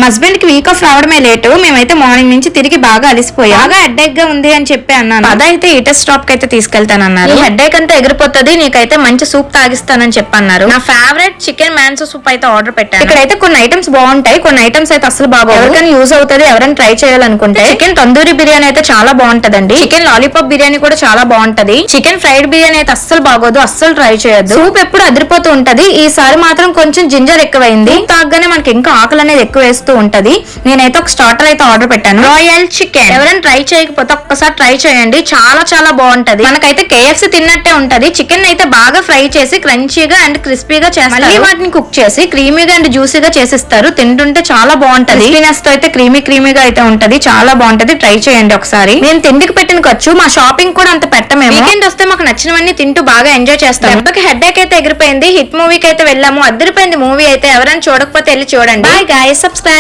Husband కి week off రావడమే late. మేమైతే మార్నింగ్ నుంచి తిరిగి బాగా అలిసిపోయాం. బాగా హెడ్ఏక్ గా ఉంది అని చెప్పి అన్నాను. అదైతే ఈటర్ స్టాప్ కి అయితే తీసుకెళ్తానన్నారు. హెడ్ఏక్ అంతా ఎగిరిపోతుంది, నీకైతే మంచి సూప్ తాగిస్తానని చెప్పన్నారు. నా ఫేవరెట్ చికెన్ మ్యాన్సో సూప్ అయితే ఆర్డర్ పెట్టాను. ఇక్కడైతే కొన్ని ఐటమ్స్ బాగుంటాయి, కొన్ని ఐటమ్స్ అయితే అసలు బాగోవు. ఎవరికైనా యూజ్ అవుతుంది, ఎవరైనా ట్రై చేయాలనుకుంటే. చికెన్ తందూరి బిర్యానీ అయితే చాలా బాగుంటదండి. చికెన్ లాలీపాప్ బిర్యానీ కూడా చాలా బాగుంటది. చికెన్ ఫ్రైడ్ బిర్యానీ అయితే అస్సలు బాగోదు, అస్సలు ట్రై చేయొద్దు. సూప్ ఎప్పుడు అదిరిపోతూ ఉంటది, ఈసారి మాత్రం కొంచెం జింజర్ ఎక్కువైంది. తాగ్గానే మనకి ఇంకా ఆకలి అనేది ఎక్కువ వేస్తూ ఉంటది. నేనైతే ఒక స్టార్టర్ అయితే ఆర్డర్ పెట్టాను, రాయల్ చికెన్. ఎవరైనా ట్రై చేయకపోతే ఒక్కసారి ట్రై చేయండి, చాలా చాలా బాగుంటది. మనకైతే KFC తిన్నట్టే ఉంటది. చికెన్ అయితే బాగా ఫ్రై చేసి క్రంచీగా అండ్ క్రిస్పీగా చేస్తారు. మళ్ళీ వాటిని కుక్ చేసి క్రీమీగా అండ్ జ్యూసీగా చేసిస్తారు. తింటుంటే చాలా బాగుంటది. క్రిస్పీనెస్ తో అయితే క్రీమీగా అయితే ఉంటది, చాలా బాగుంటది. ట్రై చేయండి ఒకసారి. మేము తిండికి పెట్టిన ఖర్చు, మా షాపింగ్ కూడా అంత పెట్టమేమో. వీకెండ్ వస్తే మాకు నచ్చినవన్నీ తింటూ బాగా ఎంజాయ్ చేస్తాం. దెబ్బకి హెడ్ఏక్ అయితే ఎగిరిపోయింది. హిట్ మూవీకి అయితే వెళ్ళాము, అదిరిపోయింది మూవీ అయితే. ఎవరైనా చూడకపోతే వెళ్ళి చూడండి. Bye guys, subscribe.